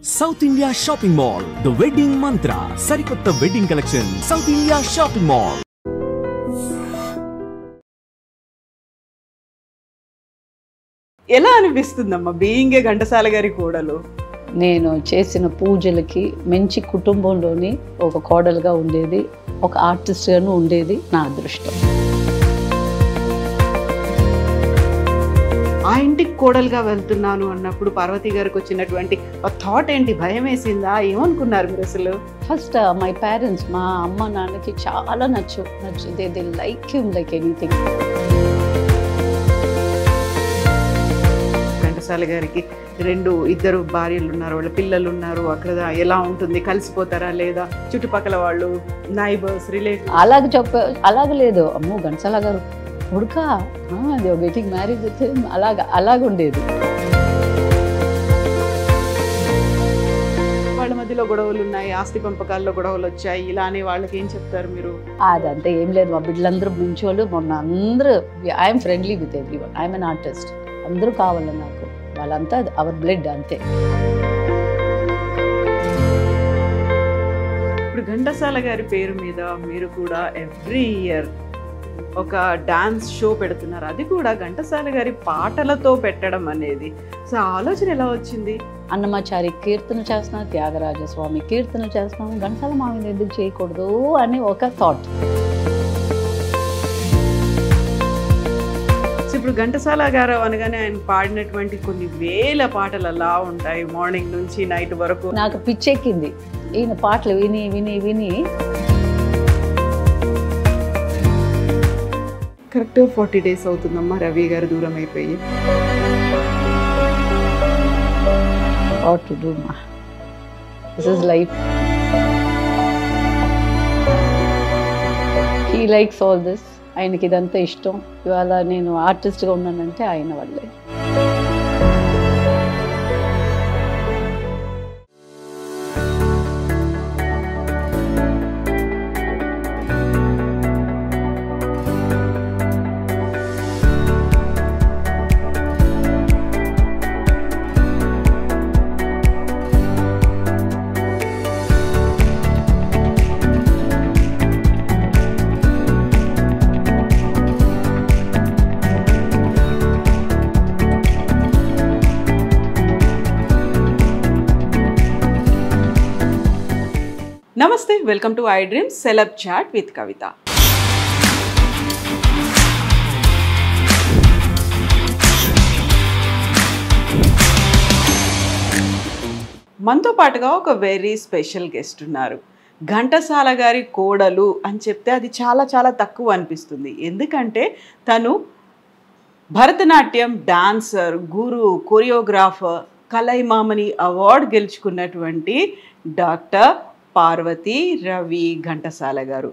South India Shopping Mall, The Wedding Mantra, Sarikotta Wedding Collection, South India Shopping Mall. ఎలా అనిపిస్తుందమ్మా being a Ghantasala గారి కోడలు? నేను చేసిన పూజలకి మంచి కుటుంబంలోని ఒక కోడలుగా ఉండేది, ఒక ఆర్టిస్ట్గాను ఉండేది నా అదృష్టం. ఆ ఇంటికి కోడలుగా వెళ్తున్నాను అన్నప్పుడు పార్వతి గారికి వచ్చినటువంటి థాట్ ఏంటి? భయం వేసిందా? ఏమనుకున్నారు మీరు అసలు? ఫస్ట్ మై పేరెంట్స్, మా అమ్మ నాన్నకి చాలా నచ్చింది. They like him like anything. Ghantasala గారికి ఇద్దరు భార్యలు ఉన్నారు, వాళ్ళ పిల్లలు ఉన్నారు. అక్కడ ఎలా ఉంటుంది? కలిసిపోతారా లేదా? చుట్టుపక్కల వాళ్ళు, నైబర్స్, రిలేటివ్స్ అలాగ లేదు. అమ్మో ఘంటసాల గారు ఉడక గెటింగ్ మ్యారేజ్ అయితే అలాగ ఉండేది. వాళ్ళ మధ్యలో గొడవలు ఉన్నాయి, ఆస్తి పంపకాల్లో గొడవలు వచ్చాయి, ఇలానే వాళ్ళకి ఏం చెప్తారు మీరు? అదంతా ఏం లేదు. మా బిడ్డలందరూ మంచోళ్ళు. మొన్న అందరూ I'm friendly with everyone. I'm an artist. అందరూ కావాలి నాకు. వాళ్ళంతా అవర్ బ్లడ్ అంతే. ఇప్పుడు ఘంటసాల గారి పేరు మీద మీరు కూడా ఎవ్రీ ఇయర్ ఒక డాన్స్ షో పెడుతున్నారు. అది కూడా ఘంటసాల గారి పాటలతో పెట్టడం అనేది, సో ఆలోచన ఎలా వచ్చింది? అన్నమాచారి కీర్తన చేస్తున్నాం, త్యాగరాజస్వామి కీర్తన చేస్తున్నాం, ఘంటసాల మామిని ఎందుకు చేయకూడదు అని ఒక థాట్. ఇప్పుడు ఘంటసాల గారు అనగానే ఆయన పాడినటువంటి కొన్ని వేల పాటలు అలా ఉంటాయి, మార్నింగ్ నుంచి నైట్ వరకు. నాకు పిచ్చెక్కింది ఈయన పాటలు విని విని విని. కరెక్ట్గా 40 days అవుతుందమ్మా రవి గారు దూరం అయిపోయి. What to do, ma? This is life. He likes all this. ఆయనకి ఇదంతా ఇష్టం. ఇవాళ నేను ఆర్టిస్ట్గా ఉన్నానంటే ఆయన వల్లే. నమస్తే, welcome to iDreams celeb chat with Kavitha. మనతో పాటుగా ఒక వెరీ స్పెషల్ గెస్ట్ ఉన్నారు. ఘంటసాల గారి కోడలు అని చెప్తే అది చాలా చాలా తక్కువ అనిపిస్తుంది. ఎందుకంటే తను భరతనాట్యం డాన్సర్, గురు, కొరియోగ్రాఫర్, కలైమామణి అవార్డు గెలుచుకున్నటువంటి డాక్టర్ పార్వతి రవి ఘంటసాల గారు.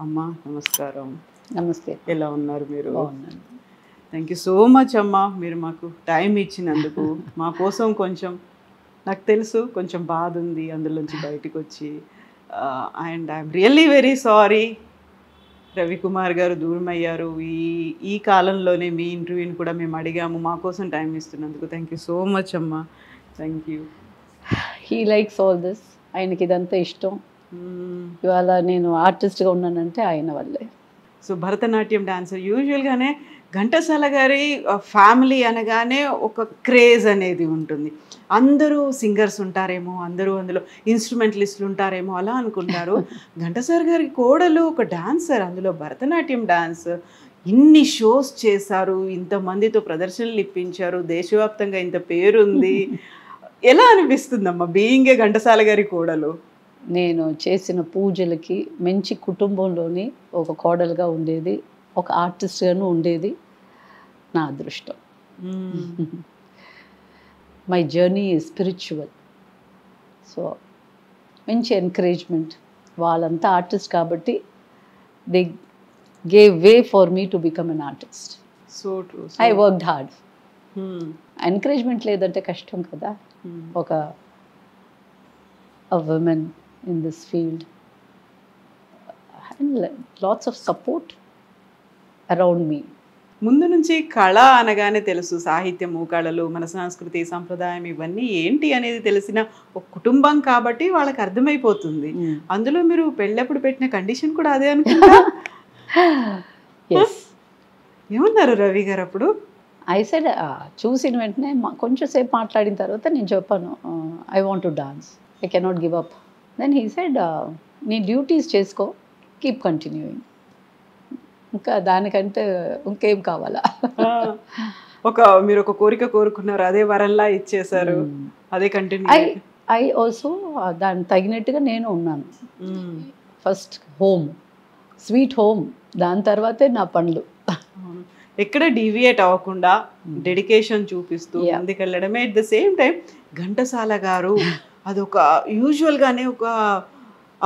అమ్మా నమస్కారం. నమస్తే. ఎలా ఉన్నారు మీరు? బాగున్నాను. థ్యాంక్ యూ సో మచ్ అమ్మా, మీరు మాకు టైం ఇచ్చినందుకు. మా కోసం కొంచెం, నాకు తెలుసు కొంచెం బాధ ఉంది అందులోంచి బయటకు వచ్చి. And I'm really very sorry Ravikumar గారు దూరం అయ్యారు. ఈ కాలంలోనే మీ ఇంటర్వ్యూని కూడా మేము అడిగాము. మా కోసం టైం ఇస్తున్నందుకు థ్యాంక్ యూ సో మచ్ అమ్మా. Thank you. He likes all this. ఆయనకి ఇదంతా ఇష్టం. ఇవాళ నేను ఆర్టిస్ట్గా ఉన్నానంటే ఆయన వల్లే. సో భరతనాట్యం డాన్సర్ యూజువల్గానే ఘంటసాల గారి ఫ్యామిలీ అనగానే ఒక క్రేజ్ అనేది ఉంటుంది. అందరూ సింగర్స్ ఉంటారేమో, అందరూ అందులో ఇన్స్ట్రుమెంటలిస్టులు ఉంటారేమో అలా అనుకుంటారు. ఘంటసాల గారి కోడలు ఒక డాన్సర్, అందులో భరతనాట్యం డాన్స్. ఇన్ని షోస్ చేశారు, ఇంతమందితో ప్రదర్శనలు ఇప్పించారు, దేశవ్యాప్తంగా ఇంత పేరుంది. ఎలా అనిపిస్తుందమ్మా బీయింగ్ ఏ ఘంటసాల గారి కోడలు? నేను చేసిన పూజలకి మంచి కుటుంబంలోని ఒక కోడలుగా ఉండేది, ఒక ఆర్టిస్ట్గాను ఉండేది నా అదృష్టం. My journey is spiritual. So మంచి ఎంకరేజ్మెంట్. వాళ్ళంతా ఆర్టిస్ట్ కాబట్టి they gave way for me to become an artist. So true. I worked hard. Encouragement లేదంటే కష్టం కదా. ఒక a woman in this field and lots of support around me. ముందు నుంచి కళ అనగానే తెలుసు, సాహిత్యము, కళలు, మన సంస్కృతి, సంప్రదాయం ఇవన్నీ ఏంటి అనేది తెలిసిన ఒక కుటుంబం కాబట్టి వాళ్ళకి అర్థమైపోతుంది. అందులో మీరు పెళ్ళప్పుడు పెట్టిన కండిషన్ కూడా అదే అనుకుంటా. ఎస్. ఏమన్నారు రవి గారు అప్పుడు? ఐ సెడ్, చూసిన వెంటనే కొంచెం సేపు మాట్లాడిన తర్వాత నేను చెప్పాను, I want to dance, I cannot give up. Then he said, నీ డ్యూటీస్ చేసుకో, కీప్ కంటిన్యూయింగ్, ఇంకా దానికంటే ఇంకేం కావాలా. మీరు ఒక కోరిక కోరుకున్నారు, అదే వరంలా ఇచ్చేసారు, అదే కంటిన్యూ. ఐ ఆల్సో దానికి తగినట్టుగా నేను ఉన్నాను. ఫస్ట్ హోమ్, స్వీట్ హోమ్, దాని తర్వాతే నా పనులు. ఎక్కడ డీవియేట్ అవ్వకుండా డెడికేషన్ చూపిస్తూ ముందుకెళ్ళడమే. At the same time Ghantasala గారు అదొక యూజువల్గానే ఒక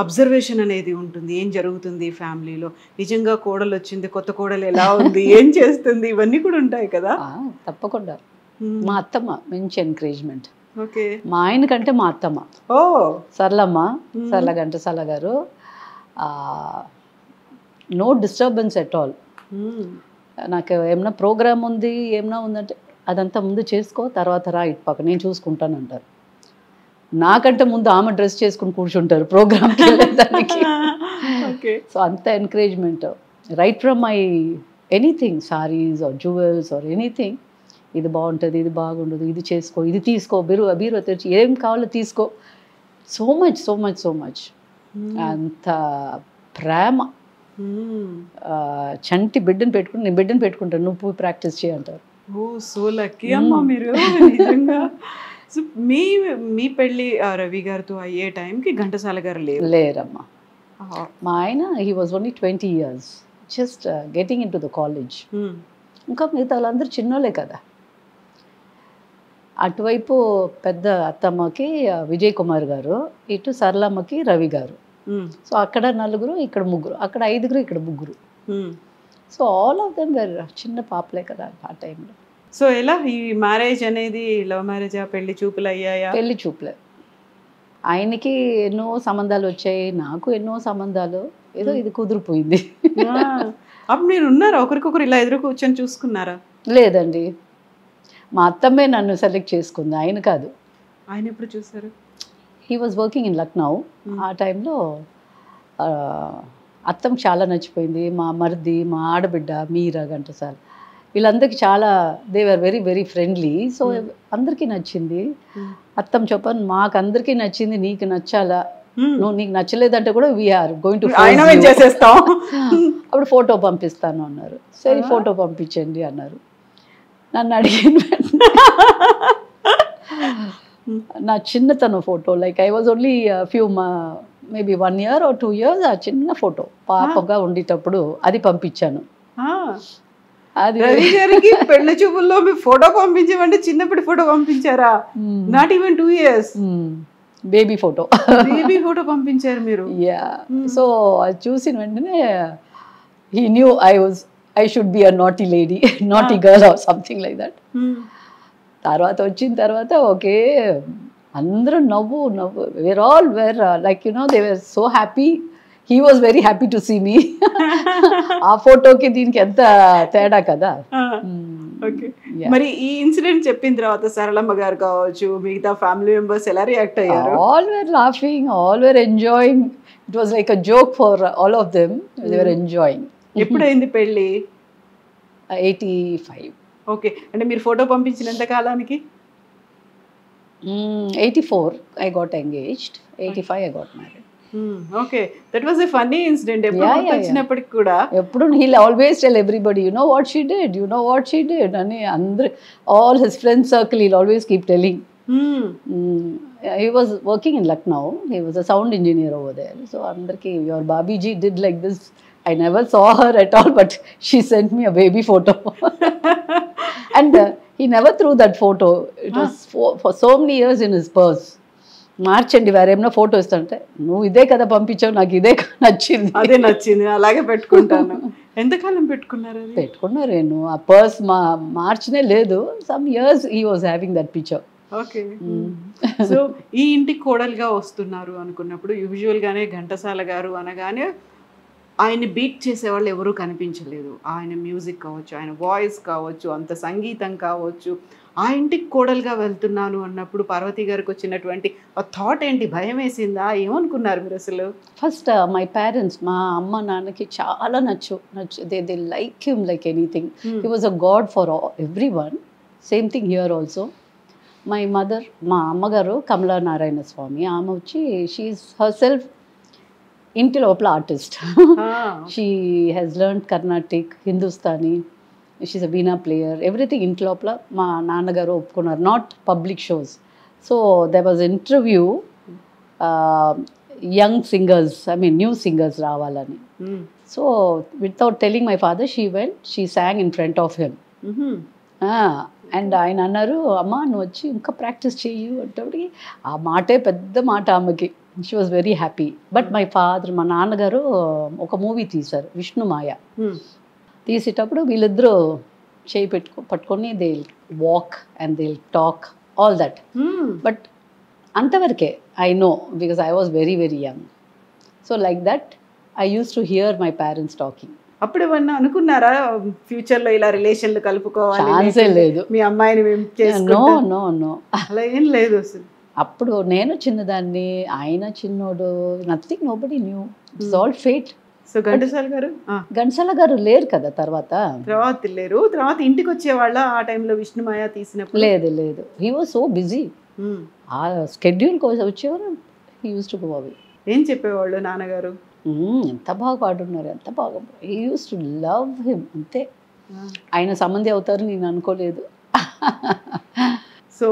అబ్జర్వేషన్ అనేది ఉంటుంది, ఏం జరుగుతుంది ఫ్యామిలీలో, నిజంగా కోడలు వచ్చింది, కొత్త కోడలు ఎలా ఉంది, ఏం చేస్తుంది, ఇవన్నీ కూడా ఉంటాయి కదా. తప్పకుండా. మా అత్తమ్మ మంచి ఎంకరేజ్మెంట్. ఓకే. మా ఆయన కంటే మా అత్తమ్మ, సరళమ్మ, సరళ ఘంటసాల గారు, నో డిస్టర్బెన్స్ ఎట్ ఆల్. నాకు ఏమన్నా ప్రోగ్రామ్ ఉంది, ఏమన్నా ఉందంటే అదంతా ముందు చేసుకో, తర్వాత రా ఇటు పక్క నేను చూసుకుంటాను అంటారు. నాకంటే ముందు ఆమె డ్రెస్ చేసుకుని కూర్చుంటారు ప్రోగ్రామ్కి వెళ్ళేదానికి. సో అంత encouragement right from my anything, saris or jewels or anything. ఇది బాగుంటుంది, ఇది బాగుండదు, ఇది చేసుకో, ఇది తీసుకో, బీరువా తెచ్చి ఏం కావాలో తీసుకో. So much so much so much. అంత ప్రేమ. చంటి బిడ్డను పెట్టుకుని, నేను బిడ్డను పెట్టుకుంటాను, నువ్వు ప్రాక్టీస్ చేయంటారు. ఓ సో లక్కీ అమ్మా మీరు నిజంగా. సో మీ పెళ్ళి రవి గారితో అయ్యే టైంకి ఘంటసాల గారు లేరమ్మా. మా ఆయన he was only 20 years, just getting in to the college. ఇంకా మిగతా వాళ్ళందరూ చిన్నోళ్ళే కదా. అటువైపు పెద్ద అత్తమ్మకి విజయ్ కుమార్ గారు, ఇటు సరళమ్మకి రవి గారు. సో అక్కడ 4, ఇక్కడ 3, అక్కడ 5, ఇక్కడ 3. So all of them were చిన్న పాపలే కదా ఆ టైంలో. సో ఎలా ఈ మ్యారేజ్ అనేది లవ్ మ్యారేజా, పెళ్లి చూపులు అయ్యాయా? పెళ్లి చూపులే. ఆయనకి ఎన్నో సంబంధాలు వచ్చాయి, నాకు ఎన్నో సంబంధాలు, ఏదో ఇది కుదిరిపోయింది. అప్పుడు మీరు ఉన్నారా, ఒకరికొకరు ఇలా ఎదురు కూర్చొని చూసుకున్నారా? లేదండి, మా అత్తమ్మే నన్ను సెలెక్ట్ చేసుకుంది, ఆయన కాదు. ఆయన ఎప్పుడు చూసారు? He was working in Lucknow. ఆ టైంలో అత్తమ్మ చాలా నచ్చిపోయింది. మా మరిది, మా ఆడబిడ్డ మీరా ఘంటసాల, వీళ్ళందరికీ చాలా, they were very very friendly. So అందరికీ నచ్చింది. అత్తమ్మ చెప్పాను, మాకు అందరికీ నచ్చింది, నీకు నచ్చాలా, నువ్వు నీకు నచ్చలేదంటే కూడా వీఆర్ గోయింగ్ టు చేసేస్తాం, అప్పుడు ఫోటో పంపిస్తాను అన్నారు. సరే ఫోటో పంపించండి అన్నారు. నన్ను అడిగిన నా చిన్నతనం photo, like I was only few maybe 1 year or 2 years, ఆ చిన్న ఫోటో పాపగా ఉండేటప్పుడు అది పంపించాను. అది రవి గారికి పెళ్లి చూపుల్లో మీ ఫోటో పంపించమంటే చిన్నప్పటి ఫోటో పంపించారా? Not even 2 years baby photo, baby photo పంపించారు మీరు. యా. సో అది చూసిన వెంటనే he knew I should be a naughty lady, naughty girl or something like that. తర్వాత వచ్చిన తర్వాత ఓకే, అందరూ నవ్వు were all were like they were so happy. He was very happy to see me. ఆ ఫోటోకి దీనికి ఎంత తేడా కదా. మరి ఈ ఇన్సిడెంట్ చెప్పిన తర్వాత సరళమ్మ గారు కావచ్చు, మిగతా ఫ్యామిలీ మెంబర్స్ ఎలా రియాక్ట్ అయ్యారు? All were laughing, all were enjoying. It was like a joke for all of them. They were enjoying. ఎప్పుడైంది పెళ్ళి? 85. ఓకే, అంటే మీరు ఫోటో పంపించినంత కాలానికి 84 I got engaged. 85 I got married. Okay, that was a funny incident. ఎప్పుడు Yeah, yeah, గుర్తొచ్చినప్పటికి కూడా ఎప్పుడు he'll always tell everybody, you know what she did, you know what she did, అని అందరు all his friend circle he'll always keep telling. He was working in Lucknow. He was a sound engineer over there. So అందరికి your Babiji did like this. I never saw her at all, but she sent me a baby photo. And he never threw that photo. It was for so many years in his purse. మార్చండి వేరేమన్నా photo ఇస్తాంటే నువ్వు ఇదే కదా పంపించావు, నాకు ఇదే నచ్చింది, అదే నచ్చింది, అలాగే పెట్టుకుంటాను. ఎంతకాలం పెట్టుకున్నారు అది? పెట్టుకున్నారు. నేను ఆ పర్స్ మార్చనే లేదు. Some years he was having that picture. Okay, so ఈ ఇంటికి కోడలుగా వస్తున్నారు అనుకున్నప్పుడు యూజువల్గానే ఘంటసాల గారు అనగానే ఆయన్ని బీట్ చేసేవాళ్ళు ఎవరూ కనిపించలేదు. ఆయన మ్యూజిక్ కావచ్చు, ఆయన వాయిస్ కావచ్చు, అంత సంగీతం కావచ్చు. ఆ ఇంటికి కోడలుగా వెళ్తున్నాను అన్నప్పుడు పార్వతి గారికి వచ్చినటువంటి ఆ థాట్ ఏంటి? భయం వేసిందా? ఏమనుకున్నారు మీరు అసలు? ఫస్ట్ మై పేరెంట్స్, మా అమ్మ నాన్నకి చాలా నచ్చు they like him like anything. He was a god for every one. Same thing here also. My mother, మా అమ్మగారు కమలా నారాయణ స్వామి, ఆమె వచ్చి షీఈస్ హర్ సెల్ఫ్ ఇంటి లోపల artist. She has learn Carnatic, Hindustani, she's a veena player, everything ఇంటి లోపల. మా నాన్నగారు ఒప్పుకున్నారు, not public shows. So they was interview young singers, I mean new singers రావాలని. So without telling my father she went, she sang in front of him. And ఆయన అన్నారు, అమ్మ నువ్వు వచ్చి ఇంకా ప్రాక్టీస్ చెయ్యి అంటే ఆ మాటే పెద్ద మాట ఆమెకి. She was very happy. But my father, మా నాన్నగారు ఒక మూవీ తీశారు విష్ణుమాయ. తీసేటప్పుడు వీళ్ళిద్దరూ చేయి పట్టుకొని they walk and they talk all that. But అంతవరకే I know, because I was very very young. So like that I use to hear my parents talking. అప్పుడు ఏమన్నా అనుకున్నారా ఫ్యూచర్లో ఇలా రిలేషన్లు కలుపుకోవాలి? ఛాన్సే లేదు. మీ అమ్మాయిని మేము నో నో నో, అలా ఏం లేదు అసలు. అప్పుడు నేను చిన్నదాన్ని, ఆయన చిన్నోడు, nothing, nobody new. It's all fate. So Ghantasala గారు ఘంటసాల గారు లేరు కదా తర్వాత లేరు. తర్వాత ఇంటికి వచ్చేవాళ్ళ ఆ టైంలో విష్ణుమాయ తీసినప్పుడు? లేదు లేదు, హీ వాజ్ సో బిజీ. ఆ స్కెడ్యూల్ కోసం వచ్చేవారు. He used to go away. ఏం చెప్పేవాళ్ళు నాన్నగారు? ఎంత బాగా పాడున్నారు, ఎంత బాగా. He used to love him, అంతే. ఆయన సంబంధి అవుతారు నేను అనుకోలేదు. సో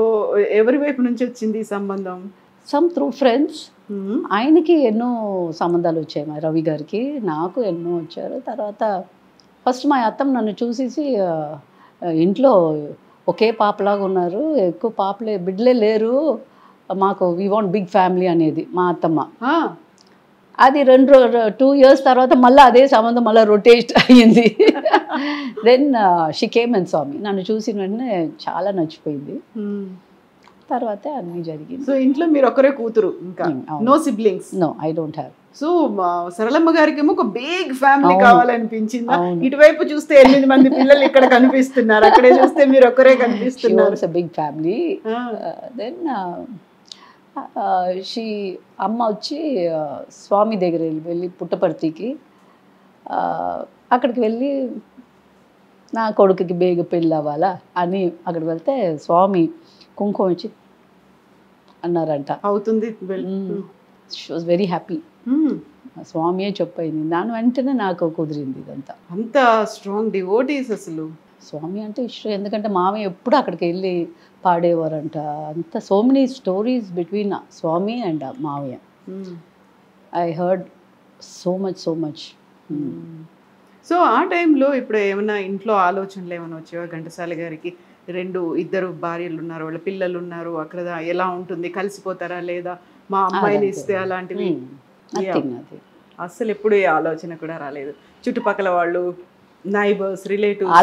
ఎవరి వైపు నుంచి వచ్చింది ఈ సంబంధం? Some through friends. ఆయనకి ఎన్నో సంబంధాలు వచ్చాయి, మా రవి గారికి. నాకు ఎన్నో వచ్చారు. తర్వాత ఫస్ట్ మా అత్తమ్మ నన్ను చూసేసి ఇంట్లో ఒకే పాపలాగా ఉన్నారు, ఎక్కువ పాపలే బిడ్డలే లేరు మాకు, వీ వాంట్ బిగ్ ఫ్యామిలీ అనేది మా అత్తమ్మ. అది 2 years తర్వాత మళ్ళీ అదే సంబంధం మళ్ళీ రొటేట్ అయ్యింది. Then she came and saw me. నన్ను చూసిన వెంటనే చాలా నచ్చిపోయింది. తర్వాత అన్నీ జరిగింది. సో ఇంట్లో మీరు ఒకరే కూతురు, ఇంకా no siblings? No, I don't have. So Saralamma గారికి ఏమో ఒక బిగ్ ఫ్యామిలీ కావాలనిపించిందా? ఇటువైపు చూస్తే 8 మంది పిల్లలు ఇక్కడ కనిపిస్తున్నారు, అక్కడే చూస్తే మీరు ఒకరే కనిపిస్తున్నారు. Big family. దెన్ అమ్మ వచ్చి స్వామి దగ్గర వెళ్ళి పుట్టపర్తికి, అక్కడికి వెళ్ళి నా కొడుకుకి బేగ పెళ్ళి అవ్వాలా అని అక్కడికి వెళ్తే స్వామి కుంకుమ వచ్చి అన్నారంట. అవుతుంది. She was very happy. స్వామియే చెప్పయింది. దాని వెంటనే నాకు కుదిరింది ఇదంతా. అంత స్ట్రాంగ్ డివోటీస్ అసలు. స్వామి అంటే ఇష్టం, ఎందుకంటే మామయ్య ఎప్పుడు అక్కడికి వెళ్ళి పాడేవారంట. అంత so many stories between Swami and మామయ్య. I heard so much. So ఆ టైంలో ఇప్పుడు ఏమైనా ఇంట్లో ఆలోచనలు ఏమైనా వచ్చేవా ఘంటసాల గారికి? 2 భార్యలు ఉన్నారు, వాళ్ళ పిల్లలు ఉన్నారు, అక్కడ ఎలా ఉంటుంది, కలిసిపోతారా లేదా, మా అమ్మాయిని ఇస్తే, అలాంటివి అసలు ఎప్పుడు ఏ ఆలోచన కూడా రాలేదు? చుట్టుపక్కల వాళ్ళు, నైబర్స్, రిలేటివ్స్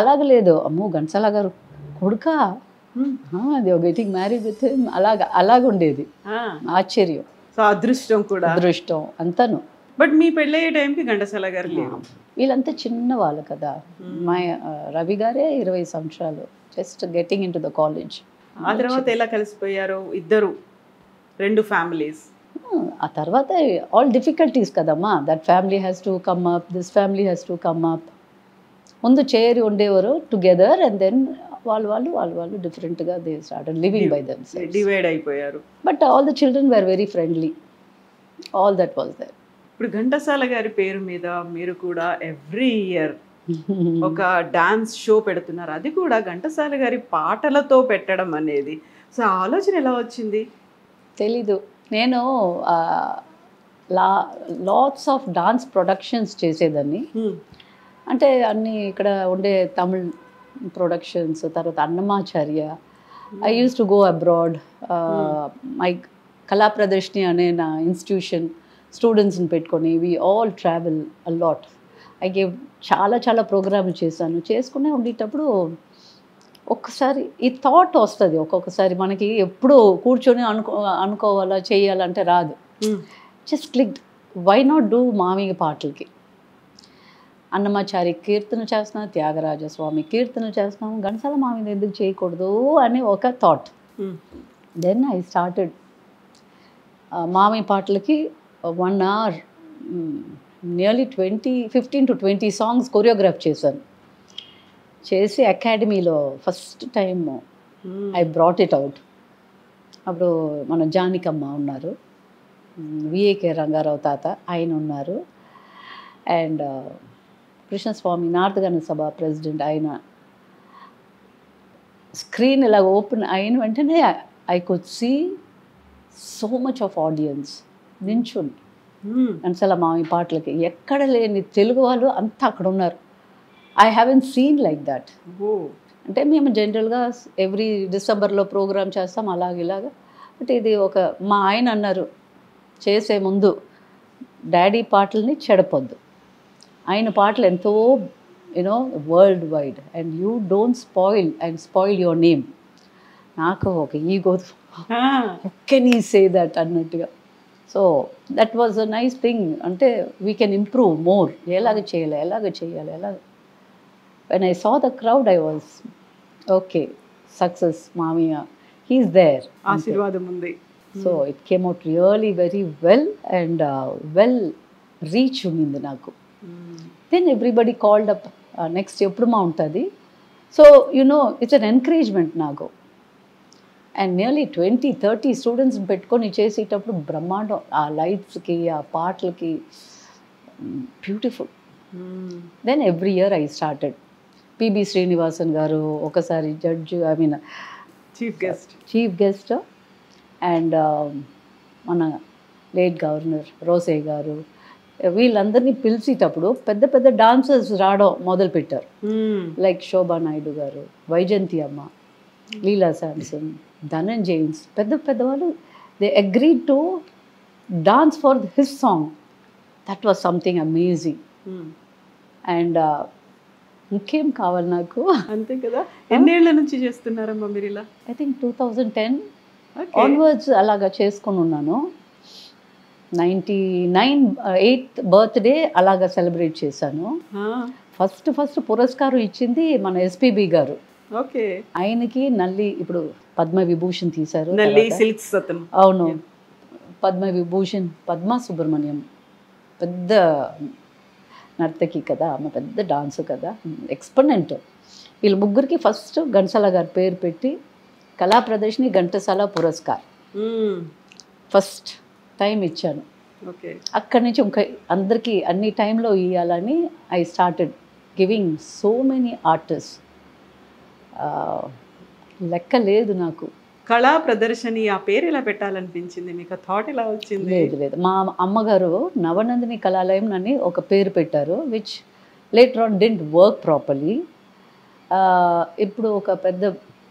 అలాగ లేదు. అమ్మో ఘంటసాల గారు కొడుకా, అది గెటింగ్ మ్యారీడ్ విత్ హిమ్, అలాగుండేది. ఆశ్చర్యం. సో అదృష్టం కూడా, అదృష్టం అంతాను. బట్ మీ పెళ్ళయ్యే టైంకి ఘంటసాల గారు లేరు. వీళ్ళంతా చిన్న వాళ్ళు కదా. మా రవి గారే 20 సంవత్సరాలు, just getting in to the college. ఆ తర్వాత ఎలా కలిసిపోయారు ఇద్దరు, 2 ఫ్యామిలీస్? ఆ తర్వాత ఆల్ డిఫికల్టీస్ కదమ్మా, that family has to come up, this family has to come up. ముందు చేరి ఉండేవారు టుగెదర్, అండ్ దెన్ వాళ్ళు డిఫరెంట్గా they started living by themselves. Divide అయిపోయారు. But all the children were very friendly, all that was there. ఇప్పుడు ఘంటసాల గారి పేరు మీద మీరు కూడా ఎవ్రీ ఇయర్ ఒక డాన్స్ షో పెడుతున్నారు, అది కూడా ఘంటసాల గారి పాటలతో పెట్టడం అనేది. సో ఆలోచన ఎలా వచ్చింది? తెలీదు. నేను లాట్స్ ఆఫ్ డాన్స్ ప్రొడక్షన్స్ చేసేదాన్ని. అంటే అన్నీ ఇక్కడ ఉండే తమిళ్ ప్రొడక్షన్స్, తర్వాత Annamacharya. I use to go abroad. My కళా ప్రదర్శిని అనే నా ఇన్స్టిట్యూషన్ స్టూడెంట్స్ని పెట్టుకొని we all travel allot. I gave చాలా ప్రోగ్రామ్లు చేశాను. చేసుకునే ఉండేటప్పుడు ఒక్కసారి ఈ థాట్ వస్తుంది. ఒక్కొక్కసారి మనకి ఎప్పుడు కూర్చొని అనుకోవాలా చేయాలంటే రాదు. Just clicked, why not do మామయ్య పాటలకి. అన్నమాచారి కీర్తన చేస్తున్నాం, త్యాగరాజస్వామి కీర్తన చేస్తున్నాం, ఘంటసాల మామయ్య ఎందుకు చేయకూడదు అని ఒక థాట్. దెన్ ఐ స్టార్టెడ్ మామయ్య పాటలకి 1 hour nearly 15 to 20 songs choreograph చేశాను. చేసి అకాడమీలో first time I brought it out. అప్పుడు మన జానికమ్మ ఉన్నారు, విఏకే రంగారావు తాత ఆయన ఉన్నారు, and Krishnaswamy north Sabha president. ఆయన స్క్రీన్ ఇలా ఓపెన్ అయిన వెంటనే I could see so much of audience నించుని ఘంటసాల మామయ్య పాటలకి. ఎక్కడ లేని తెలుగు వాళ్ళు అంతా అక్కడ ఉన్నారు. I haven't seen like that. అంటే మేము జనరల్గా ఎవ్రీ డిసెంబర్లో ప్రోగ్రామ్ చేస్తాం ఇలాగా. బట్ ఇది మా ఆయన అన్నారు, చేసే ముందు డాడీ పాటల్ని చెడపొద్దు, ఆయన పాటలు ఎంతో world wide, and you don't spoil your name. నాకు ఒక ego, can you say that అన్నట్టుగా. So that was a nice thing. అంటే వీ కెన్ ఇంప్రూవ్ మోర్. ఎలాగ చేయాలి. When I saw the crowd, I was okay, success, Mamiya, he's there. ఆశీర్వాదం ఉంది. So it came out really very well, and well reach unindi naku. Then everybody called up, next eppudu ma untadi. So it's an encouragement naku. And nearly 20-30 students పెట్టుకొని చేసేటప్పుడు బ్రహ్మాండం. ఆ లైట్స్కి, ఆ పాటలకి beautiful. Then every year I started. PB Srinivasan గారు ఒకసారి judge, chief guest, and మన లేట్ గవర్నర్ రోసే గారు, వీళ్ళందరినీ పిలిచేటప్పుడు పెద్ద డాన్సర్స్ రావడం మొదలుపెట్టారు. లైక్ శోభా నాయుడు గారు, వైజయంతి అమ్మ, లీలా శాంసన్, ధనంజయన్స్, పెద్దవాళ్ళు. They agreed to dance for his song. That was something amazing. And ఇంకేం కావాలి నాకు. అంతే కదా. ఎన్నేళ్ల నుంచి చేస్తున్నారమ్మా మీరు ఇలా? ఐ థింక్ 2010 ఆన్వర్డ్స్ అలాగా చేసుకొని ఉన్నాను. 99 8th బర్త్డే అలాగా సెలబ్రేట్ చేశాను. ఫస్ట్ పురస్కారం ఇచ్చింది మన ఎస్పీబీ గారు. ఓకే. ఆయనకి ఇప్పుడు పద్మ విభూషణ్ తీశారు. అవును, పద్మ విభూషణ్. పద్మ సుబ్రహ్మణ్యం పెద్ద నర్తకి కదా, ఆమె పెద్ద డాన్స్ కదా, ఎక్స్పర్నెంట్. వీళ్ళ ముగ్గురికి ఫస్ట్ ఘంటసాల గారి పేరు పెట్టి కళా ప్రదర్శిని ఘంటసాల పురస్కార్ ఫస్ట్ టైం ఇచ్చాను. అక్కడి నుంచి ఇంకా అందరికీ అన్ని టైంలో ఇవ్వాలని I started giving so many artist. లెక్క లేదు నాకు. కళా ప్రదర్శని ఆ పేరు ఎలా పెట్టాలనిపించింది మీకు? థాట్ ఎలా వచ్చింది? లేదు, మా అమ్మగారు నవనందిని కళాలయం అని ఒక పేరు పెట్టారు, which later on didn't work properly. ఇప్పుడు ఒక పెద్ద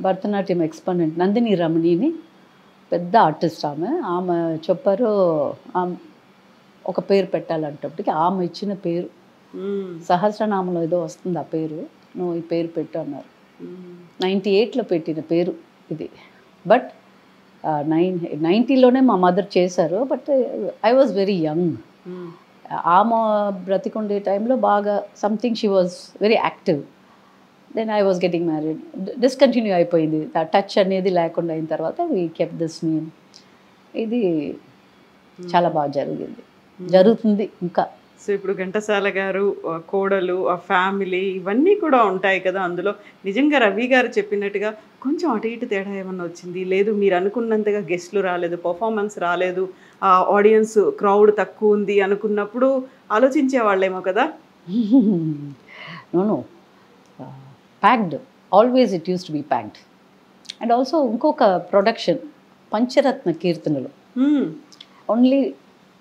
భరతనాట్యం ఎక్స్పర్నెంట్ నందిని రమణిని, పెద్ద ఆర్టిస్ట్ ఆమె చెప్పారు ఒక పేరు పెట్టాలంటప్పటికి ఆమె ఇచ్చిన పేరు సహస్రనామంలో ఏదో వస్తుంది, ఆ పేరు నువ్వు ఈ పేరు పెట్టు అన్నారు. 98లో పెట్టిన పేరు ఇది. బట్ 90లోనే మా మదర్ చేశారు. But I was very young. ఆమె బ్రతికుండే టైంలో బాగా something she was very active. Then I was getting married. Discontinue అయిపోయింది, ఆ టచ్ అనేది లేకుండా అయిన తర్వాత వీ కెప్ దిస్ నేమ్. ఇది చాలా బాగా జరిగింది, జరుగుతుంది ఇంకా. సో ఇప్పుడు ఘంటసాల గారు, కోడలు, ఆ ఫ్యామిలీ ఇవన్నీ కూడా ఉంటాయి కదా అందులో. నిజంగా రవి గారు చెప్పినట్టుగా కొంచెం అటు ఇటు తేడా ఏమన్నా వచ్చింది, లేదు మీరు అనుకున్నంతగా గెస్ట్లు రాలేదు, పర్ఫార్మెన్స్ రాలేదు, ఆడియన్స్ క్రౌడ్ తక్కువ ఉంది అనుకున్నప్పుడు ఆలోచించే వాళ్ళేమో కదా. No packed, always it used to be packed. And also ఇంకొక ప్రొడక్షన్ పంచరత్న కీర్తనలు, ఓన్లీ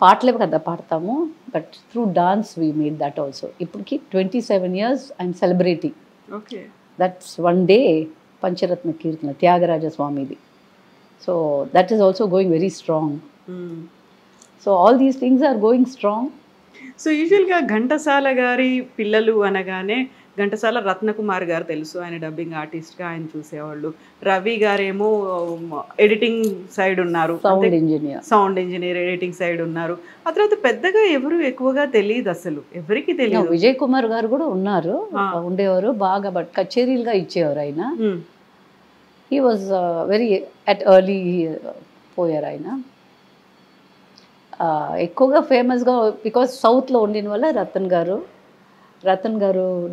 పాటలే కదా పాడతాము, but through dance we made that also. ఇప్పటికి 27 years I'm celebrating. Okay, that's one day Pancharatna kirtana Tyagaraja స్వామిది. So that is also going very strong. So all these things are going strong. So యూజువల్గా ఘంటసాల గారి పిల్లలు అనగానే ఘంటసాల రత్నకుమార్ గారు తెలుసు, ఆయన డబ్బింగ్ ఆర్టిస్ట్గా ఆయన చూసేవాళ్ళు. రవి గారేమో ఎడిటింగ్ సైడ్ ఉన్నారు, sound engineer, sound engineer, editing side ఉన్నారు. ఆ తర్వాత పెద్దగా ఎవరు ఎక్కువగా తెలియదు, అసలు ఎవరికి తెలియదు. విజయ్ కుమార్ గారు కూడా ఉన్నారు, ఉండేవారు బాగా, బట్ కచేరీలుగా ఇచ్చేవారు ఆయన. He was very at early పోయారు ఆయన. ఎక్కువగా ఫేమస్గా బికాస్ సౌత్లో ఉండిన వల్ల Ratan garu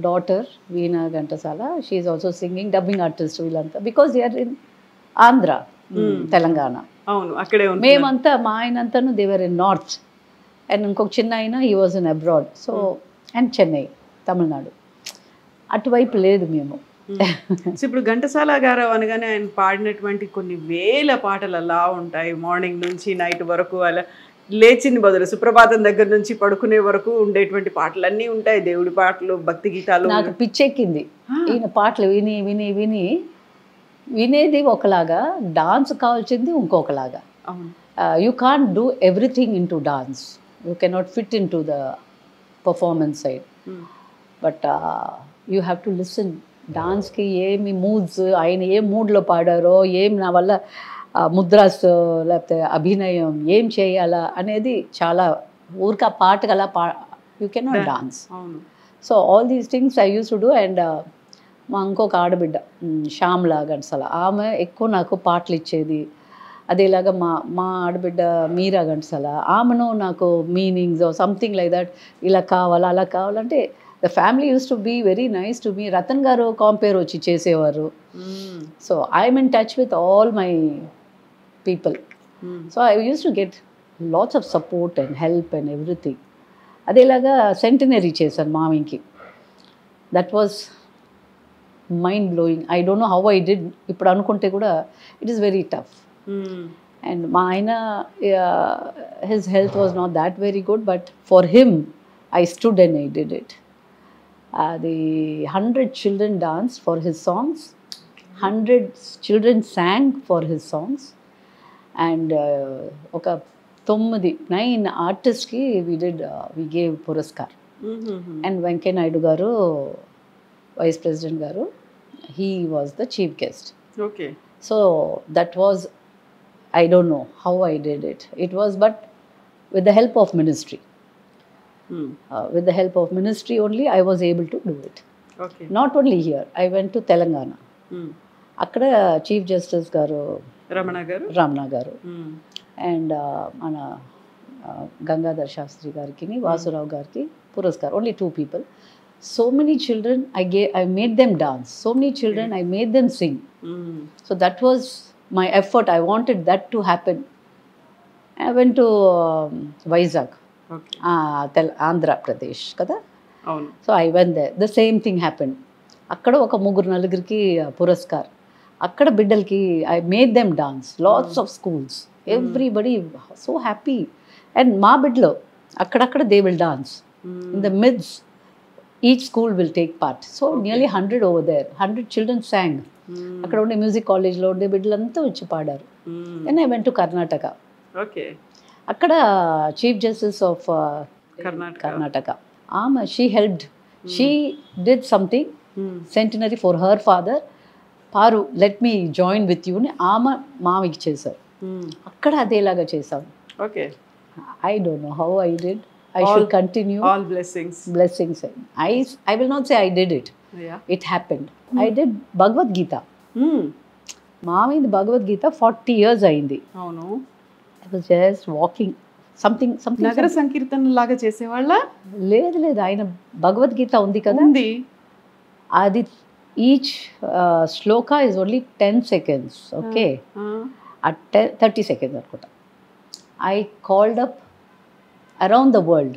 daughter Veena Ghantasala, she is also singing, dubbing artist వీళ్ళంతా, because they are in Andhra, Telangana. అవును, అక్కడే మేమంతా మా ఆయనంతాను దేవర్ ఇన్ నార్త్, అండ్ ఇంకొక చిన్న ఆయన he was in abroad. So and Chennai, Tamil Nadu, అటువైపు లేదు మేము. సో ఇప్పుడు ఘంటసాల గారు అనగానే ఆయన పాడినటువంటి కొన్ని వేల పాటలు అలా ఉంటాయి, మార్నింగ్ నుంచి నైట్ వరకు, అలా లేచిన బదులు సుప్రభాతం దగ్గర నుంచి పడుకునే వరకు ఉండేటువంటి పాటలు అన్నీ ఉంటాయి, దేవుడి పాటలు, భక్తి గీతాలు. నాకు పిచ్చెక్కింది ఈయన పాటలు విని విని విని, వినేది ఒకలాగా, డాన్స్ కావాల్సింది ఇంకొకలాగా. You can't do everything in to dance, you cannot fit in to the performance side, but you have to listen. డాన్స్కి ఏమి మూడ్స్, ఆయన ఏ మూడ్లో పాడారో, ఏం నా వల్ల ముద్రాస్ లేకపోతే అభినయం ఏం చేయాలా అనేది చాలా ఊరిక పాటకు అలా you cannot dance. So all these things I use to do. And మా ఇంకొక ఆడబిడ్డ శ్యామ్లా ఘంటసాల, ఆమె ఎక్కువ నాకు పాటలు ఇచ్చేది. అదేలాగా మా ఆడబిడ్డ మీరా ఘంటసాల, ఆమెను నాకు మీనింగ్స్ సంథింగ్ లైక్ దట్, ఇలా కావాలా అలా కావాలంటే the family used to be very nice to me. Ratan గారు కాంపేర్ వచ్చి చేసేవారు. So I'm in touch with all my people. So I used to get lots of support and help and everything. అదేలాగా centenary చేశాను మామీకి. That was mind blowing. I don't know how I did. ఇప్పుడు అనుకుంటే కూడా it is very tough. And మా ఆయన his health was not that very good, but for him I stood and I did it. అది 100 children danced for his songs, 100 children sang for his songs. And ఒక 9 ఆర్టిస్ట్కి we gave Puraskar. And Venkaiah Naidu గారు, vice president గారు, he was the chief guest. Okay. So that was, I don't know how I did it. It was but with the help of ministry. With the help of ministry only I was able to do it. Okay. Not only here, I went to Telangana. అక్కడ chief justice గారు రమణ గారు and మన గంగాధర్ శాస్త్రి గారికి, వాసురావు గారికి పురస్కార్. Only 2 people. So many children I made them dance. So many children I made them sing. So that was my effort. I wanted that to happen. I went to Vizag, Andhra Pradesh kada. So I went there. The same thing happened. అక్కడ ఒక 3-4 పురస్కార్. అక్కడ బిడ్డలకి I made them dance, lots of schools, everybody so happy. And మా బిడ్డలో అక్కడక్కడ they will dance in the midst, each school will take part. So nearly 100 over there, 100 children sang. అక్కడ ఉండే మ్యూజిక్ కాలేజ్లో ఉండే బిడ్డలంతా వచ్చి పాడారు. And I went to Karnataka. అక్కడ చీఫ్ జస్టిస్ ఆఫ్ కర్ణాటక, ఆమె she helped, she did something centenary for her father. Paru let me join with you అని ఆమె మామకి చేశారు. అక్కడ అదేలాగా చేశాను. Okay, I don't know how I did. I should continue. All blessings. Blessings. I will not say I did it. Yeah. It happened. I did Bhagavad Gita. Mami, the Bhagavad Gita 40 years ayindi. Oh no. I was just walking something something నగర సంకీర్తన లాగా చేసేవాళ్ళ? లేదు లేదు, ఆయన భగవద్గీత ఉంది కదా, ఉంది. అది each Shloka is only 10 seconds. Okay, at 30 seconds అనుకుంటా. I called up around the world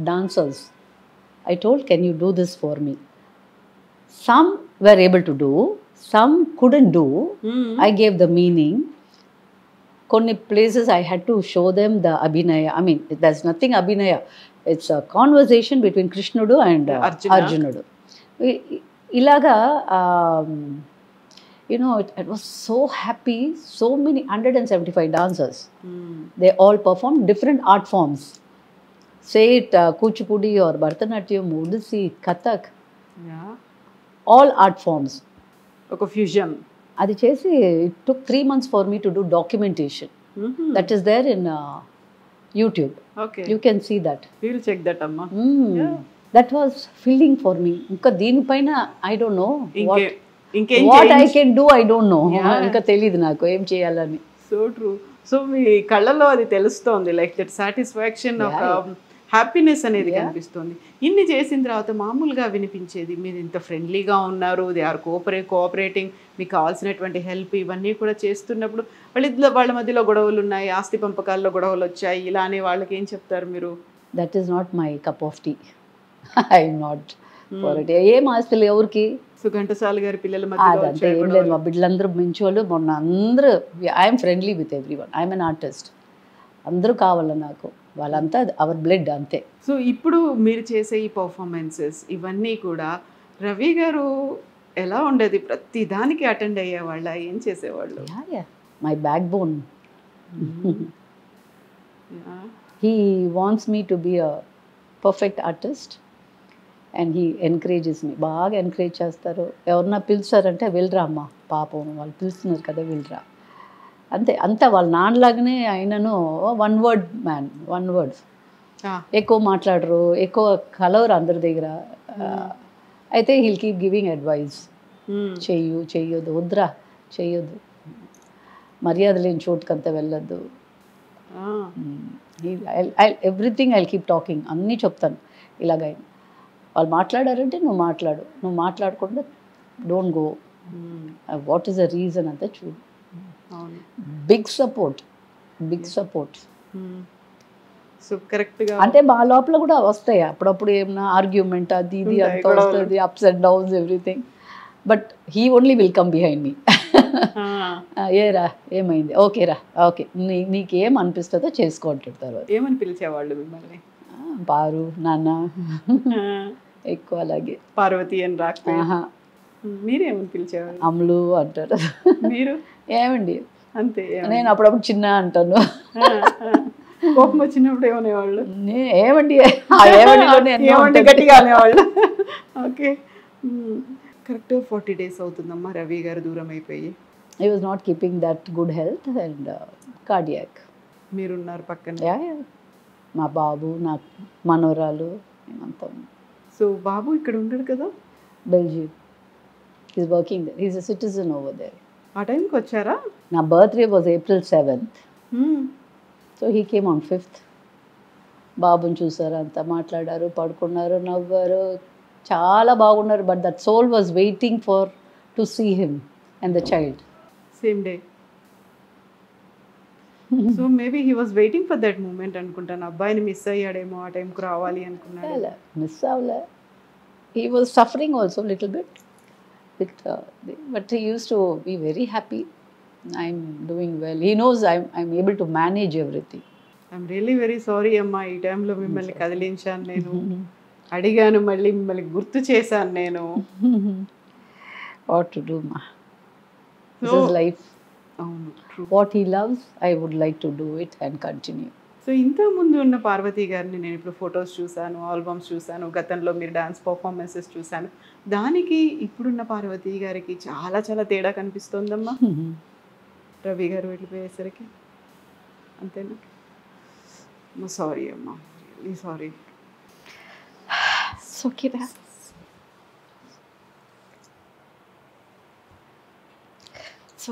dancers. I told, can you do this for me? Some were able to do, some couldn't do. I gave the meaning. కొన్ని places I had to show them the abhinaya. I mean, there's nothing abhinaya. It's a conversation between Krishnudu and Arjunudu. ఇలాగా you know, it was so happy. So many 175 dancers. They all performed different art forms. Say it Kuchipudi or Bharatanatyam, Odissi, Kathak. Yeah. All art forms. ఒక fusion. అది చేసి it took 3 months for me to do documentation. That is there in YouTube. Okay. You can see that. We'll check that, amma. That was filling for me. ఇంకా దీనిపైన I don't know ఇంకేం what I can do. I don't know. ఇంకా తెలియదు నాకు ఏం చేయాలని. So true. So మీ కళ్ళలో అది తెలుస్తోంది, లైక్ దట్ సాటిస్ఫాక్షన్, ఒక హ్యాపీనెస్ అనేది కనిపిస్తుంది. ఇన్ని చేసిన తర్వాత మామూలుగా వినిపించేది, మీరు ఇంత ఫ్రెండ్లీగా ఉన్నారు, దే ఆర్ కోఆపరేటింగ్, మీకు కావాల్సినటువంటి హెల్ప్ ఇవన్నీ కూడా చేస్తున్నప్పుడు వాళ్ళ మధ్యలో గొడవలు ఉన్నాయి, ఆస్తి పంపకాల్లో గొడవలు వచ్చాయి, ఇలా అనే వాళ్ళకి ఏం చెప్తారు మీరు? That is not my cup of tea. I'm not for it. ఏం ఆస్తులు ఎవరికి? ఘంటసాల గారి పిల్లల అదంతా ఏం లేదు, మా బిడ్డలందరూ మంచోళ్ళు. మొన్న అందరూ I'm friendly with every one. I'm an artist. అందరూ కావాలి నాకు, వాళ్ళంతా అవర్ బ్లడ్ అంతే. సో ఇప్పుడు మీరు చేసే ఈ పర్ఫార్మెన్సెస్ ఇవన్నీ కూడా రవి గారు ఎలా ఉండేది? ప్రతి దానికి అటెండ్ అయ్యేవాళ్ళ, ఏం చేసేవాళ్ళు? My backbone. He wants me to be a perfect artist and he encourages me. బాగా ఎంకరేజ్ చేస్తారు. ఎవరన్నా పిలుస్తారంటే వెళ్ళరా అమ్మ, పాపం వాళ్ళు పిలుస్తున్నారు కదా వెళ్ళరా, అంతే. అంతా వాళ్ళ నాన్నలాగానే ఆయనను one word man, one word. ఎక్కువ మాట్లాడరు, ఎక్కువ కలవరు అందరి దగ్గర. అయితే హీల్ కీప్ గివింగ్ అడ్వైస్. చెయ్యొద్దు, వద్దురా చెయ్యొద్దు, మర్యాద లేని చోటుకంతా వెళ్ళొద్దు. Everything I keep talking. అన్నీ చెప్తాను ఇలాగ. వాళ్ళు మాట్లాడారంటే నువ్వు మాట్లాడు, నువ్వు మాట్లాడకుండా don't go. What is the reason అంతా చూడు. Big support, big support. So కరెక్ట్గా అంటే మా లోపల కూడా వస్తాయి అప్పుడప్పుడు ఏమన్నా ఆర్గ్యుమెంట్, అది ఇది అంతా వస్తుంది, ups and downs everything. But he only will come behind me. ఏరా ఏమైంది, ఓకేరా, ఓకే, నీకేం అనిపిస్తుందో చేసుకోంటాడు. తర్వాత ఏమని పిలిచేవాళ్ళు మిమ్మల్ని? పారు, నాన్న, ఎక్కువ అలాగే. పార్వతి అని రాకపోతే మీరేమని పిలిచేవాళ్ళు? అమ్ములు అంటారు. మీరు ఏమండి అంతే. నేను అప్పుడప్పుడు చిన్న అంటాను. కోపం వచ్చినప్పుడు ఏమనేవాళ్ళు? ఏమండి, ఏమండి గట్టిగా అనేవాళ్ళు. ఓకే, కరెక్ట్గా 40 days అవుతుందమ్మా రవి గారు దూరం అయిపోయి. I was not keeping that good health and cardiac. మీరున్నారు పక్కన. మా బాబు, నా మనోరాలు, అంతా. సో బాబు ఇక్కడ ఉండడు కదా? Belgium. Is working there. Is a citizen over there. ఆ టైంకి వచ్చారా? నా birthday was April 7th. So he came on 5th. బాబుని చూసారు, అంతా మాట్లాడారు, పడుకున్నారు, నవ్వారు, చాలా బాగున్నారు. But that soul was waiting for to see him and the child. Same day. So maybe he was waiting for that moment అనుకుంటాను. అబ్బాయిని మిస్ అయ్యాడేమో, ఆ టైంకి రావాలి అనుకున్నాడు. మిస్ అవ్వలే. He was suffering also little bit with but he used to be very happy. I'm doing well. He knows I'm able to manage everything. I'm really very sorry అమ్మా, ఈ టైంలో మిమ్మల్ని కదిలించాను నేను, అడిగాను, మళ్ళీ మిమ్మల్ని గుర్తు చేశాను నేను. వాట్ టు డూ మా, దిస్ ఇస్ లైఫ్. అవును, what he loves I would like to do it and continue. So ఇంతకుముందు ఉన్న పార్వతి గారిని నేను ఇప్పుడు ఫొటోస్ చూశాను, ఆల్బమ్స్ చూశాను, గతంలో మీరు డాన్స్ పర్ఫార్మెన్సెస్ చూశాను. దానికి ఇప్పుడున్న పార్వతి గారికి చాలా చాలా తేడా కనిపిస్తోందమ్మా. రవి గారు వెళ్ళిపోయేసరికి అంతేనా? సారీ అమ్మా, రియల్లీ సారీ. ఓకేరా,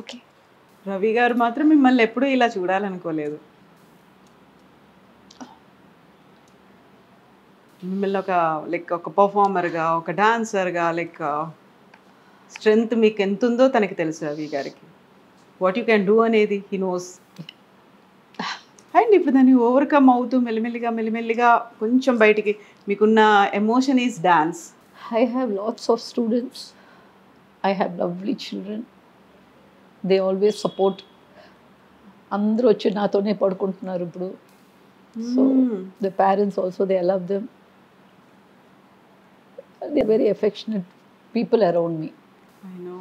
ఓకే. రవి గారు మాత్రం మిమ్మల్ని ఎప్పుడూ ఇలా చూడాలనుకోలేదు. మిమ్మల్ని ఒక లైక్ ఒక పర్ఫార్మర్గా, ఒక డాన్సర్గా, లైక్ స్ట్రెంగ్త్ మీకు ఎంత ఉందో తనకి తెలుసు రవి గారికి. వాట్ యూ క్యాన్ డూ అనేది హీ నోస్. అండ్ ఇప్పుడు దాన్ని ఓవర్కమ్ అవుతూ మెల్లిమెల్లిగా మెల్లిమెల్లిగా కొంచెం బయటికి మీకున్న emotion is dance. I have lots of students. I have lovely children. They always support. అందరూ వచ్చి నాతోనే పడుకుంటున్నారు ఇప్పుడు. So the parents also, they love them. They're very affectionate people around me. I know.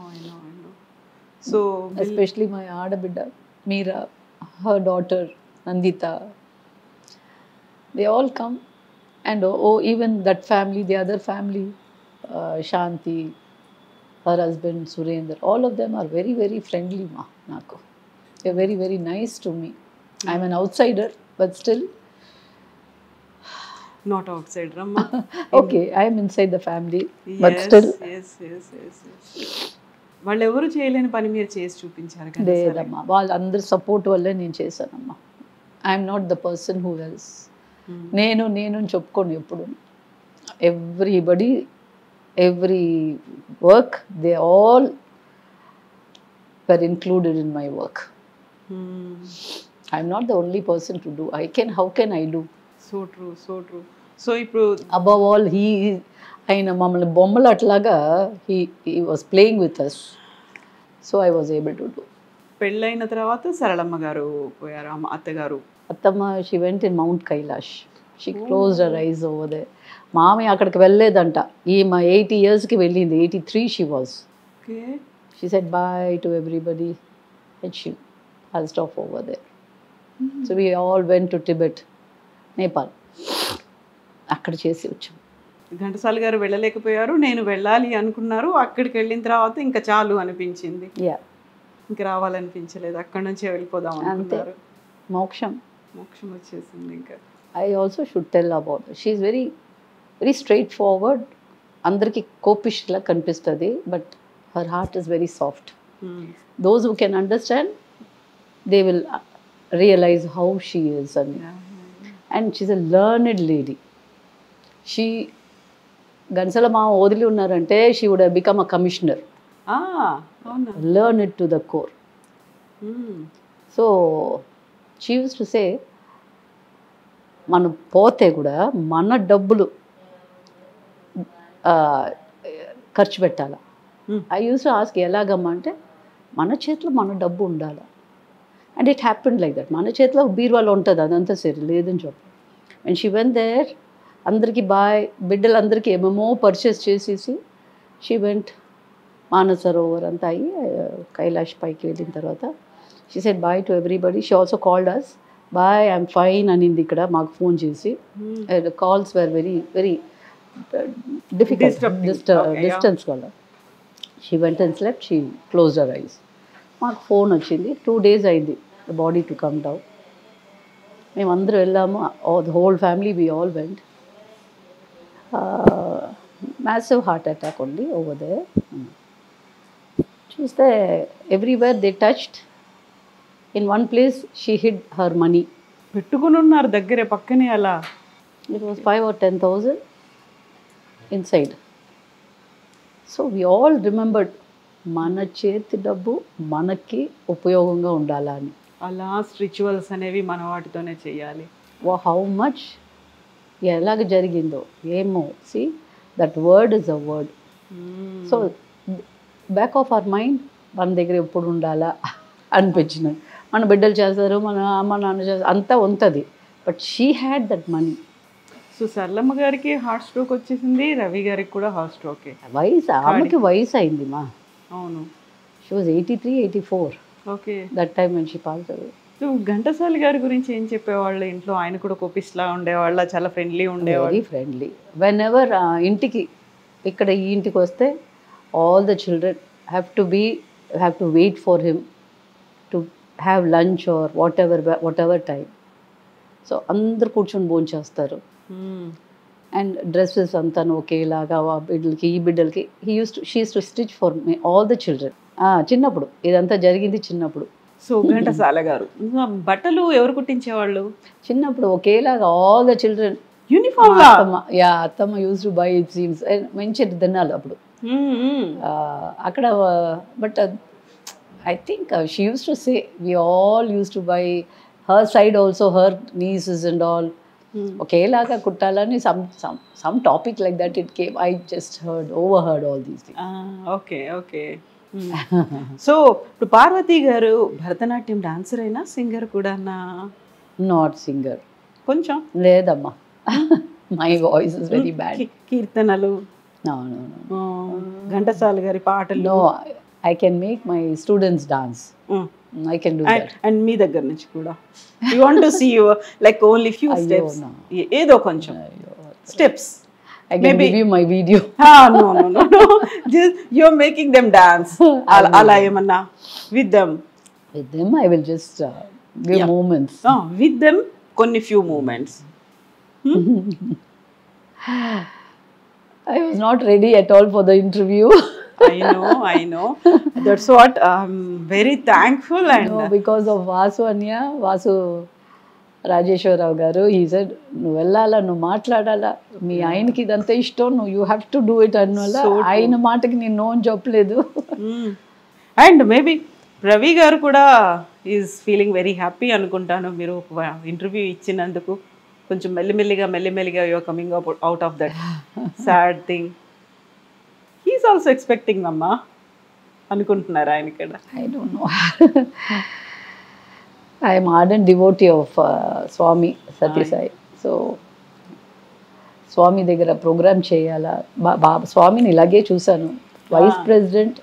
So Especially my Adabidda, Meera, her daughter, Nandita. They all come. And even that family, the other family, Shanti, her husband Surendra, all of them are very, very friendly, ma, naku. They're very, very nice to me. I'm an outsider, but still, not outside Ramma. okay, I'm inside the family, but still, yes. వాళ్ళు ఎవరు చేయలేని పని మీరు చేసి చూపించారు కదా. లేదమ్మా, వాళ్ళందరి సపోర్ట్ వల్లే నేను చేశానమ్మా. I'm not the person who else. నేను అని చెప్పుకోను ఎప్పుడు. Everybody, every work, they all were included in my work. I'm not the only person to do. How can I do? So true. So ఇప్పుడు Above all, ఆయన మమ్మల్ని బొమ్మలు అట్లాగా he was playing with us. So I was able to do. పెళ్ళైన తర్వాత సరళమ్మ గారు పోయారు, అత్తగారు. అత్తమ్మ, she went in Mount Kailash. She closed her eyes over there. మామి అక్కడికి వెళ్ళలేదంట. మా 80 yearsకి వెళ్ళింది. 83 she was. Okay. She said bye to everybody and she passed off over there. So we all went to Tibet, Nepal. అక్కడ చేసి వచ్చాం. ఘంటసాల గారు వెళ్ళలేకపోయారు, నేను వెళ్ళాలి అనుకున్నారు. అక్కడికి వెళ్ళిన తర్వాత ఇంకా చాలు అనిపించింది. ఇంకా రావాలనిపించలేదు, అక్కడి నుంచే వెళ్ళిపోదాం అనుకున్నారు. మోక్షం వచ్చేసింది. ఇంకా I also should tell about her. She is very, very straightforward. అందరికి కోపిష్లా కనిపిస్తుంది, but her heart is very soft. Those who can understand, they will realize how she is. And she's a learned lady. She గన్సల మా వదిలి ఉన్నారంటే she would have become a commissioner. Learn it to the core. So she used to say, మనం పోతే కూడా మన డబ్బులు ఖర్చు పెట్టాలి. ఐ యూస్ టు ఆస్క్ ఎలాగమ్మా అంటే, మన చేతిలో మన డబ్బు ఉండాలి. And it happened like that. మన చేతిలో బీరువాలో ఉంటుంది, అదంతా సరే లేదని చెప్పు. And she went there. అందరికీ బాయ్, బిడ్డలందరికీ ఏమేమో పర్చేస్ చేసేసి షీ వెంట్ మానసరోవర్ అంతా అయ్యి కైలాష్ పైకి వెళ్ళిన తర్వాత she said bye to everybody. She also called us. Bye, I'm fine అనింది ఇక్కడ మాకు ఫోన్ చేసి. Calls were very very difficult distance వల్ల. She went and slept. She closed her eyes. మాకు ఫోన్ వచ్చింది. 2 days అయింది the body to come down. మేమందరూ వెళ్ళాము, the whole family, we all went. Massive heart attack ఉంది over there. చూస్తే everywhere they touched. In one place she hid her money. పెట్టుకుని ఉన్నారు దగ్గరే పక్కనే అలా. It was 5,000 or 10,000 inside. So we all remembered, మన చేతి డబ్బు మనకి ఉపయోగంగా ఉండాలా అని. ఆ లాస్ట్ రిచువల్స్ అనేవి మన వాటితోనే చేయాలి. హౌ మచ్ ఎలాగ జరిగిందో ఏమో. See that word is a word. So back of our mind మన దగ్గర ఎప్పుడు ఉండాలా అనిపించినది. మన బిడ్డలు చేస్తారు, మన అమ్మ నాన్న చేస్తారు, అంతా ఉంటుంది. But she had that money. So Saralamma గారికి హార్ట్ స్ట్రోక్ వచ్చేసింది, రవి గారికి కూడా హార్ట్ స్ట్రోకే. వయసు, ఆమెకి వయసు అయింది మా. అవును. She was 83, 84. Okay. That time when she passed away. So Ghantasala గారి గురించి ఏం చెప్పేవాళ్ళు ఇంట్లో? ఆయన కూడా కోపిస్లా ఉండేవాళ్ళ, చాలా ఫ్రెండ్లీ ఉండేవాళ్ళు? Very friendly. వెన్ ఎవర్ ఇంటికి, ఇక్కడ ఈ ఇంటికి వస్తే all the children have to wait for him to have lunch or whatever time. So అందరు కూర్చొని భోంచేస్తారు. అండ్ డ్రెస్సెస్ అంతా ఒకేలాగా ఆ బిడ్డలకి ఈ బిడ్డలకి she used to stitch for me all the children. చిన్నప్పుడు ఇదంతా జరిగింది చిన్నప్పుడు. సో ఘంటసాల గారు బట్టలు ఎవరు కుట్టించేవాళ్ళు? చిన్నప్పుడు ఒకేలాగా ఆల్ ద చిల్డ్రన్ యూనిఫామ్ లా అత్తమ్మ used to buy it seems మంచి తినాలి అప్పుడు అక్కడ but I think she used to say we all used to buy her side also her nieces and all ఒకేలాగా కుట్టాలని some topic like that it came I just overheard all these things. Okay okay. So ఇప్పుడు పార్వతి గారు Bharatanatyam dancer అయినా singer కూడా? Not singer. కొంచెం లేదమ్మా, my voice is very bad. కీర్తనలు, no Ghantasala గారి పాటలు? no I can make my students dance. I can do that. And మీ దగ్గర నుంచి కూడా you want to see you like only few steps, ఏదో కొంచెం steps. I can give you my video. No just you're making them dance. Ala ఏమన్నా with them I will just give moments. With them కొన్ని few moments. I was not ready at all for the interview. I know that's what I'm very thankful. And no, because of Vasu Rajeswara Rao గారు, he said నువ్వు వెళ్ళాలా, నువ్వు మాట్లాడాలా, మీ ఆయనకి ఇదంతా ఇష్టం, నువ్వు you have to do it అన్నవల్ల ఆయన మాటకి నేను నో అని చెప్పలేదు. అండ్ మేబీ రవి గారు కూడా ఈజ్ ఫీలింగ్ వెరీ హ్యాపీ అనుకుంటాను మీరు ఇంటర్వ్యూ ఇచ్చినందుకు. కొంచెం మెల్లిమెల్లిగా you're coming out of that sad thing. He's also expecting అమ్మా అనుకుంటున్నారు ఆయన కూడా? I don't know. I am ardent devotee of Swami Sathya Sai. So Swami దగ్గర ప్రోగ్రామ్ చేయాలా, స్వామిని ఇలాగే చూశాను, vice president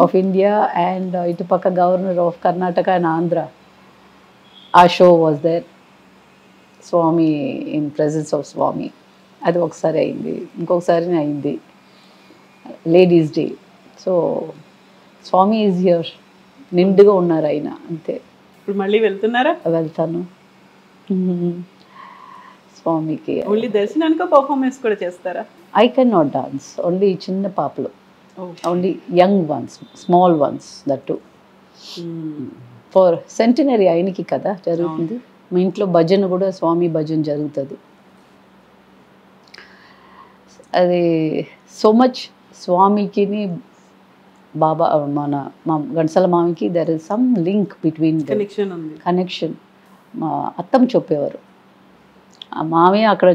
of India and ఇటుపక్క governor of Karnataka and Andhra. ఆ show was there, Swami in presence of Swami. అది ఒకసారి అయింది, ఇంకొకసారి అయింది ladies day. So Swami is here, నిండుగా ఉన్నారు ఆయన, అంతే. ఇప్పుడు మళ్ళీ వెళ్తున్నారా? వెళ్తాను స్వామికి. ఓన్లీ దర్శనానికి పర్ఫార్మెన్స్ కూడా చేస్తారా? I can not dance, only చిన్న పాపలు, only young ones, small once, that to for centenary ఆయనకి కదా జరుగుతుంది. మా ఇంట్లో భజన కూడా స్వామి భజన జరుగుతుంది. అది సో మచ్ స్వామికి బాబా మా ఘంటసాల మామికి there is some link between connection. మా అత్తమ్మ చెప్పేవారు, ఆ మామయ్య అక్కడ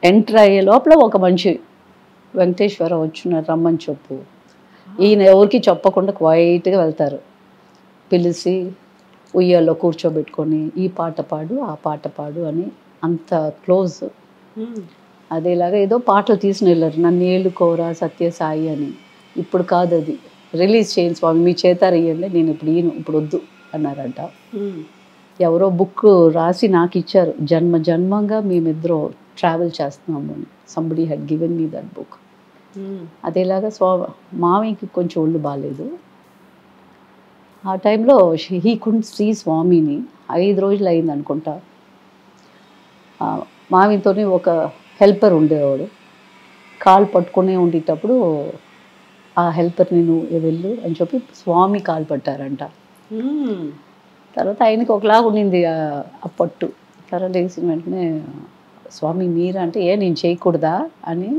ఎంటర్ అయ్యే లోపల ఒక మనిషి వెంకటేశ్వర వచ్చున్నారు రమ్మని చెప్పు, ఈయన ఎవరికి చెప్పకుండా క్వైట్గా వెళ్తారు, పిలిచి ఉయ్యాల్లో కూర్చోబెట్టుకొని ఈ పాట పాడు ఆ పాట పాడు అని, అంత క్లోజ్. అదేలాగా ఏదో పాటలు తీసుకుని వెళ్ళారు, నన్ను ఏలుకోరా సత్యసాయి అని. ఇప్పుడు కాదు, అది రిలీజ్ చేయండి స్వామి, మీ చేతారు ఇవ్వండి, నేను ఇప్పుడు ఇప్పుడు వద్దు అన్నారంట. ఎవరో బుక్ రాసి నాకు ఇచ్చారు, జన్మ జన్మంగా మేమిద్దరూ ట్రావెల్ చేస్తున్నాము అని. Somebody had given me that book. అదేలాగా మామయ్యకి కొంచెం ఒళ్ళు బాగాలేదు. ఆ టైంలో హీ కుడెంట్ సీ స్వామిని. 5 రోజులు అయింది అనుకుంటా. మామయ్యతోనే ఒక హెల్పర్ ఉండేవాడు, కాలు పట్టుకునే ఉండేటప్పుడు ఆ హెల్పర్ని నువ్వు వెళ్ళు అని చెప్పి స్వామి కాలు పట్టారంట. తర్వాత ఆయనకి ఒకలాగా ఉండింది ఆ పట్టు. తర్వాత వేసిన వెంటనే స్వామి మీరా అంటే, నేను చేయకూడదా అని.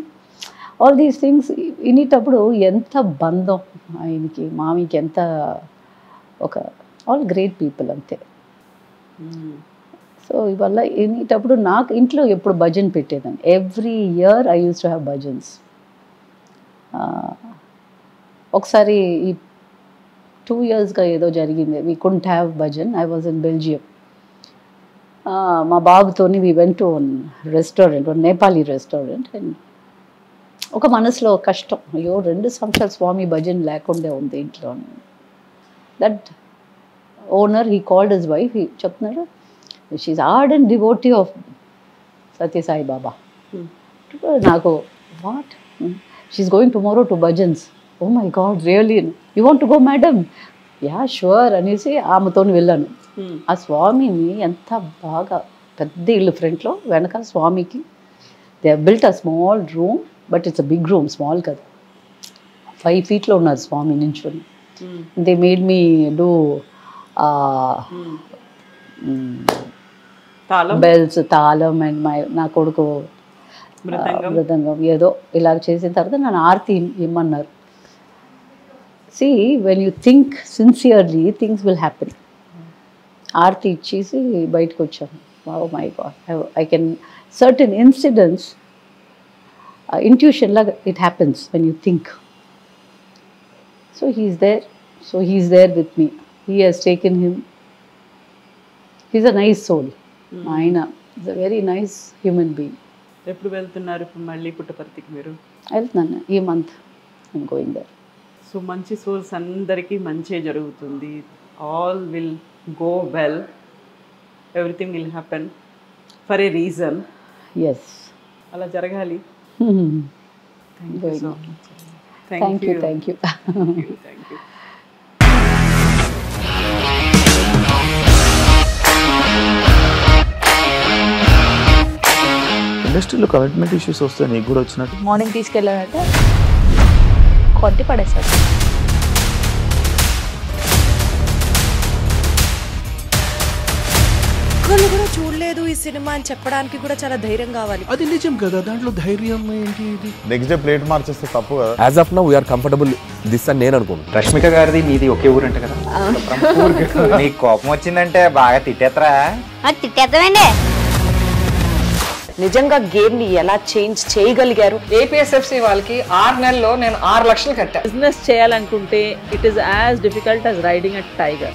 ఆల్ దీస్ థింగ్స్ వినేటప్పుడు ఎంత బంధం ఆయనకి మామీకి, ఎంత ఒక ఆల్ గ్రేట్ పీపుల్ అంతే. సో ఇవల్ల వినేటప్పుడు నాకు ఇంట్లో ఎప్పుడు భజన్ పెట్టేదాన్ని. Every year I use to have bhajans. ఒకసారి ఈ 2 yearsగా ఏదో జరిగింది, we couldn't have bhajan. I was in Belgium. మా బాబుతోని we went to restaurant, Nepali restaurant. And ఒక మనసులో కష్టం, అయ్యో 2 సంవత్సరాలు స్వామి భజన్ లేకుండా ఉంది ఇంట్లో. That owner he called his wife, చెప్తున్నాడు she's ardent devotee of Sathya Sai Baba. నాకు what, she's going tomorrow to bhajans. Oh my god really, you want to go madam? Yeah sure అనేసి ఆమెతో వెళ్ళాను. ఆ స్వామిని ఎంత బాగా, పెద్ద ఇల్లు ఫ్రంట్లో, వెనక స్వామికి they built a small room, but it's a big room, small కదా. 5 feetలో ఉన్నారు స్వామి నించుని. దే మేడ్ మీ డూ తాళం బెల్స్, తాళం అండ్ నా కొడుకు మృదంగం ఏదో ఇలా చేసిన తర్వాత నన్ను ఆర్తి ఇమ్మన్నారు. See when you think sincerely things will happen. Aarti ఇచ్చేసి బయటకు వచ్చాను. Oh my god, I can certain incidents intuition లాగా it happens when you think. So he's there with me. He has taken him. He's a nice soul. ఆయన is a very nice human being. ఎప్పుడు వెళ్తున్నారు ఇప్పుడు మళ్ళీ పుట్టపర్తికి మీరు? వెళ్తున్నాను ఈ month. I'm going there. So మంచి సోల్స్ అందరికీ మంచి జరుగుతుంది. All will go well. Everything will happen for a reason. Yes, అలా జరగాలి. Thank you. Thank you. ఇండస్ట్రీలో కమిట్మెంట్ ఇష్యూస్ వస్తే నీకు కూడా వచ్చినట్టు? మార్నింగ్ తీసుకెళ్ళాడంటే కొట్టి పడేశాడు. ఒక్కళ్ళు కూడా చూడలేదు ఈ సినిమా అని చెప్పడానికి కూడా చాలా ధైర్యం కావాలి. అది నిజం కదా, దాంట్లో ధైర్యం ఏంటి? ఇది నెక్స్ట్ డే ప్లేట్ మార్చేస్తే తప్పు కదా. As of now we are comfortable this అని నేను అనుకుంటున్నాను. రష్మిక గారిది మీది ఒకే ఊరు అంట కదా? నీకు కోపం వచ్చిందంటే బాగా తిట్టేత్తరా? తిట్టేద్దామండి. నిజంగా గేమ్ ని ఎలా చేంజ్ చేయగలిగారు? ఏపీఎస్ఎఫ్సి వాళ్ళకి 6 నెలల్లో నేను 6 లక్షలు కట్టా. బిజినెస్ చేయాలనుకుంటే it is as difficult as riding a tiger.